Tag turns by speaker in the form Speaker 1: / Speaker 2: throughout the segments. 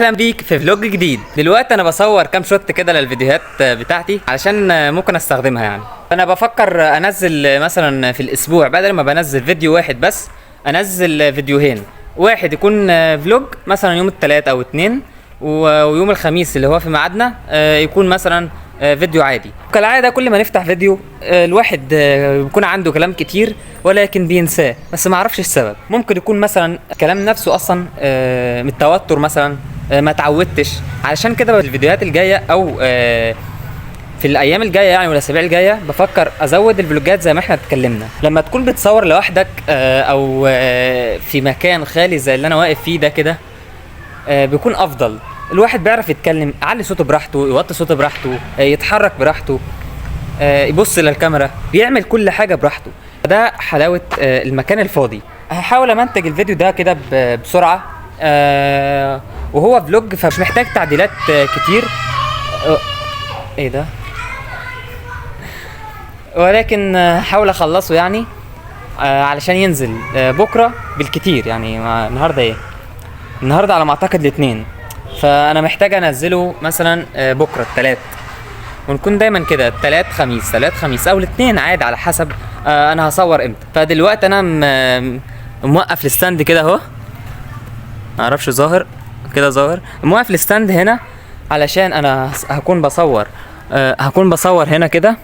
Speaker 1: اهلا بيك في فلوج جديد. دلوقتي انا بصور كام شوت كده للفيديوهات بتاعتي علشان ممكن استخدمها يعني. انا بفكر انزل مثلا في الاسبوع بدل ما بنزل فيديو واحد بس انزل فيديوهين، واحد يكون فلوج مثلا يوم الثلاث او اتنين، ويوم الخميس اللي هو في ميعادنا يكون مثلا فيديو عادي. كالعاده كل ما نفتح فيديو الواحد بيكون عنده كلام كتير ولكن بينساه، بس ما اعرفش السبب. ممكن يكون مثلا كلام نفسه اصلا من التوتر مثلا، ما تعودتش. علشان كده الفيديوهات الجايه او في الايام الجايه يعني والاسابيع الجايه بفكر ازود الفلوجات زي ما احنا اتكلمنا. لما تكون بتصور لوحدك او في مكان خالي زي اللي انا واقف فيه ده كده بيكون افضل. الواحد بيعرف يتكلم، يعلي صوته براحته، يوطي صوته براحته، يتحرك براحته، يبص للكاميرا، بيعمل كل حاجه براحته. ده حلاوه المكان الفاضي. هحاول امنتج الفيديو ده كده بسرعه، وهو فلوج فمش محتاج تعديلات كتير. ايه ده؟ ولكن هحاول اخلصه يعني علشان ينزل بكره بالكتير. يعني النهارده ايه؟ النهارده على ما اعتقد الاثنين، فانا محتاج انزله مثلا بكره الثلاث، ونكون دايما كده الثلاث خميس او الاثنين عادي على حسب انا هصور امتى. فدلوقتي انا موقف الستاند كده اهو، معرفش ظاهر كده، ظاهر موقف الستاند هنا علشان انا هكون بصور هنا كده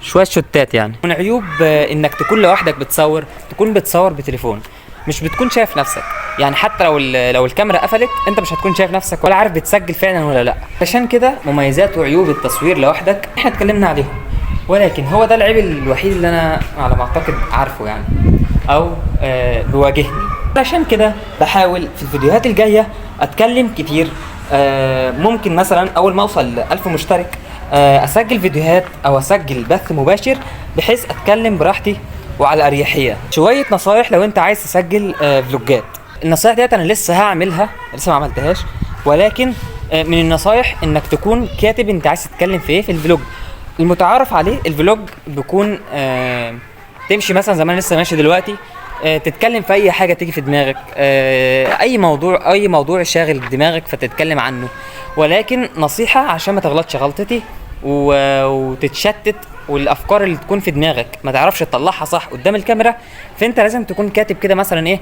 Speaker 1: شويه شوتات. يعني من عيوب انك تكون لوحدك بتصور، تكون بتصور بتليفون، مش بتكون شايف نفسك. يعني حتى لو الكاميرا قفلت انت مش هتكون شايف نفسك ولا عارف بتسجل فعلا ولا لا. عشان كده مميزات وعيوب التصوير لوحدك احنا اتكلمنا عليهم، ولكن هو ده العيب الوحيد اللي انا على ما اعتقد عارفه يعني، او بيواجهني. عشان كده بحاول في الفيديوهات الجايه اتكلم كتير. ممكن مثلا اول ما اوصل ل 1000 مشترك اسجل فيديوهات او اسجل بث مباشر بحيث اتكلم براحتي وعلى اريحيه. شويه نصايح لو انت عايز تسجل فلوجات. النصايح ديت انا لسه هعملها، لسه ما عملتهاش، ولكن من النصايح انك تكون كاتب انت عايز تتكلم في ايه في الفلوج. المتعارف عليه الفلوج بيكون تمشي مثلا زي ما انا لسه ماشي دلوقتي، تتكلم في اي حاجه تيجي في دماغك، اي موضوع شاغل دماغك فتتكلم عنه. ولكن نصيحه عشان ما تغلطش غلطتي وتتشتت، والافكار اللي تكون في دماغك ما تعرفش تطلعها صح قدام الكاميرا، فانت لازم تكون كاتب كده مثلا ايه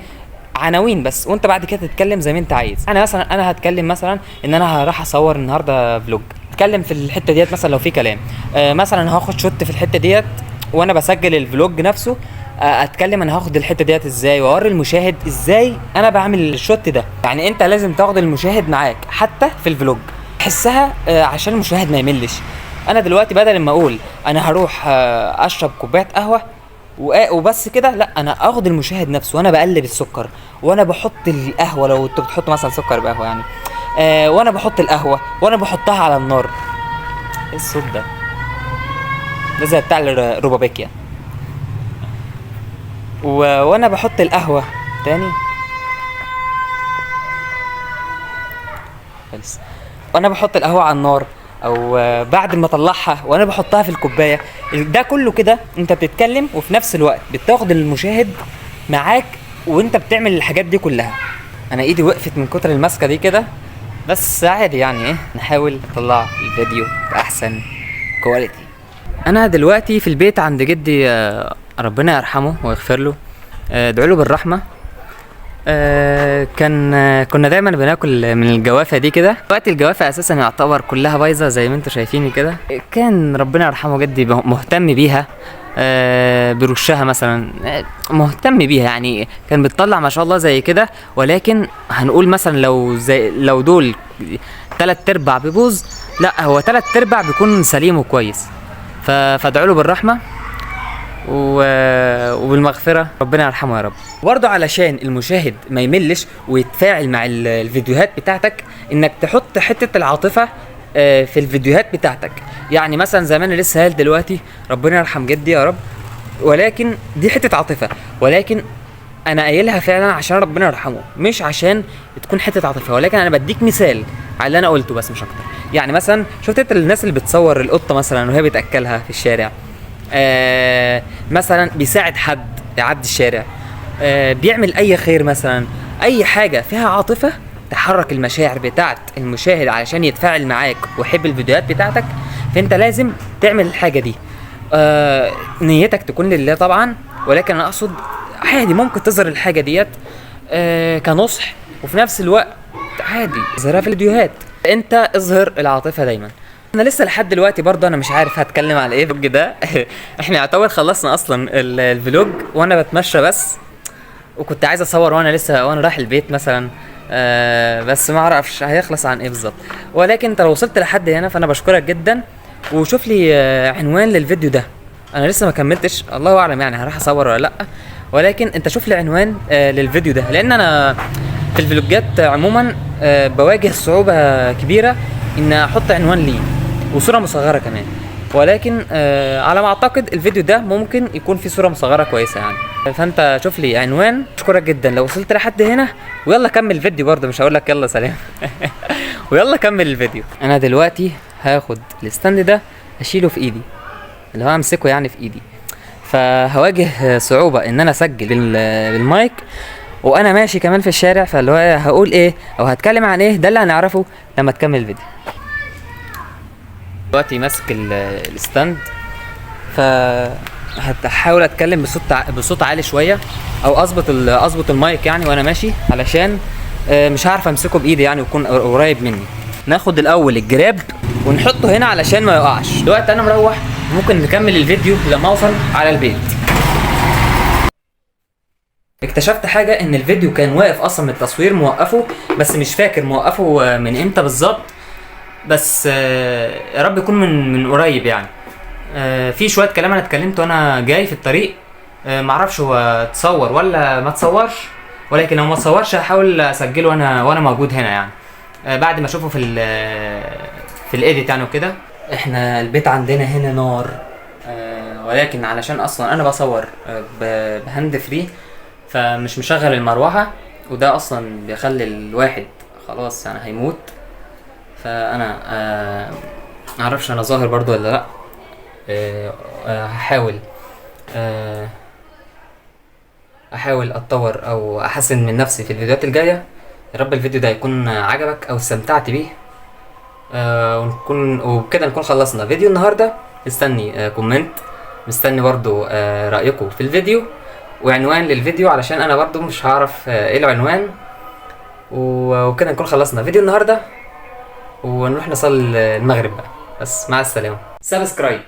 Speaker 1: عناوين بس، وانت بعد كده تتكلم زي ما انت عايز. انا هتكلم مثلا ان انا راح اصور النهارده فلوج، اتكلم في الحته ديت مثلا لو في كلام، مثلا هاخد شوت في الحته ديت وانا بسجل الفلوج نفسه، اتكلم انا هاخد الحته ديت ازاي واوري المشاهد ازاي انا بعمل الشوت ده. يعني انت لازم تاخد المشاهد معاك حتى في الفلوج، تحسها عشان المشاهد ما يملش. انا دلوقتي بدل ما اقول انا هروح اشرب كوبايه قهوه وبس كده، لا، انا اخد المشاهد نفسه وانا بقلب السكر، وانا بحط القهوه لو انت بتحط مثلا سكر بقهوه يعني، وانا بحط القهوه وانا بحطها على النار. ايه الصوت ده؟ ده زي بتاع الروبابيكيا. وانا بحط القهوه تاني بس، وانا بحط القهوه على النار، او بعد ما اطلعها وانا بحطها في الكوبايه. ده كله كده انت بتتكلم وفي نفس الوقت بتاخد المشاهد معاك وانت بتعمل الحاجات دي كلها. انا ايدي وقفت من كتر المسكه دي كده، بس عادي يعني. ايه، نحاول نطلع الفيديو باحسن كواليتي. انا دلوقتي في البيت عند جدي، ربنا يرحمه ويغفر له، ادعوا له بالرحمه. كنا دايما بناكل من الجوافه دي كده. وقت الجوافه اساسا يعتبر كلها بايظه زي ما انتم شايفيني كده. كان ربنا يرحمه جدي مهتم بيها، برشها مثلا، مهتم بيها يعني. كان بتطلع ما شاء الله زي كده، ولكن هنقول مثلا لو دول 3/4 بيبوظ، لا، هو 3/4 بيكون سليم وكويس. فادعوا له بالرحمه وبالمغفرة، ربنا يرحمه يا رب. برضه علشان المشاهد ما يملش ويتفاعل مع الفيديوهات بتاعتك، انك تحط حتة العاطفة في الفيديوهات بتاعتك. يعني مثلا زي ما انا لسه قايل دلوقتي، ربنا يرحم جدي يا رب، ولكن دي حتة عاطفة، ولكن انا قايلها فعلا عشان ربنا يرحمه، مش عشان تكون حتة عاطفة. ولكن انا بديك مثال على اللي انا قلته بس مش اكتر. يعني مثلا شفت الناس اللي بتصور القطة مثلا وهي بتأكلها في الشارع، مثلا بيساعد حد يعدي الشارع، بيعمل اي خير مثلا، اي حاجه فيها عاطفه تحرك المشاعر بتاعت المشاهد علشان يتفاعل معاك ويحب الفيديوهات بتاعتك، فانت لازم تعمل الحاجه دي. نيتك تكون لله طبعا، ولكن انا اقصد عادي ممكن تظهر الحاجه ديت كنصح، وفي نفس الوقت عادي اظهرها في الفيديوهات. انت اظهر العاطفه دايما. انا لسه لحد دلوقتي برضه انا مش عارف هتكلم على ايه الفلوج ده. احنا يعتبر خلصنا اصلا الفلوج وانا بتمشى بس، وكنت عايز اصور وانا رايح البيت مثلا، بس ما اعرفش هيخلص عن ايه بالظبط. ولكن انت لو وصلت لحد هنا فانا بشكرك جدا. وشوف لي عنوان للفيديو ده، انا لسه ما كملتش، الله اعلم يعني هروح اصور ولا لا. ولكن انت شوف لي عنوان للفيديو ده، لان انا في الفلوجات عموما بواجه صعوبة كبيرة ان احط عنوان ليه وصورة مصغرة كمان. ولكن على ما اعتقد الفيديو ده ممكن يكون فيه صورة مصغرة كويسة يعني. فانت شوف لي عنوان. اشكرك جدا لو وصلت لحد هنا، ويلا كمل الفيديو برضه، مش هقول لك يلا سلام. ويلا كمل الفيديو. انا دلوقتي هاخد الستاند ده اشيله في ايدي، اللي هو امسكه يعني في ايدي، فهواجه صعوبة ان انا اسجل بالمايك وانا ماشي كمان في الشارع. فاللي هو هقول ايه او هتكلم عن ايه، ده اللي هنعرفه لما تكمل الفيديو. دلوقتي ماسك الستاند، هحاول اتكلم بصوت عالي شويه، او اظبط المايك يعني وانا ماشي، علشان مش هعرف امسكه بايدي يعني ويكون قريب مني. ناخد الاول الجراب ونحطه هنا علشان ما يقعش. دلوقتي انا مروح، ممكن نكمل الفيديو لما اوصل على البيت. اكتشفت حاجه، ان الفيديو كان واقف اصلا من التصوير، موقفه بس مش فاكر موقفه من امتى بالظبط، بس يا رب يكون من قريب يعني. في شويه كلام انا اتكلمت وانا جاي في الطريق، معرفش هو اتصور ولا ما اتصورش، ولكن لو ما اتصورش هحاول اسجله وانا موجود هنا يعني، بعد ما اشوفه في الايديت يعني وكده. احنا البيت عندنا هنا نار، ولكن علشان اصلا انا بصور بهاند فري، فمش مشغل المروحه، وده اصلا بيخلي الواحد خلاص يعني هيموت. فانا معرفش انا ظاهر برضو ولا لا. احاول اتطور او احسن من نفسي في الفيديوهات الجايه. يا رب الفيديو ده يكون عجبك او استمتعت بيه، وبكده نكون خلصنا فيديو النهارده. مستني كومنت، مستني برضو رايكم في الفيديو وعنوان للفيديو، علشان انا برضو مش هعرف ايه العنوان. وكده نكون خلصنا فيديو النهارده، ونروح نصلي المغرب بقى. بس مع السلامه. سبسكرايب.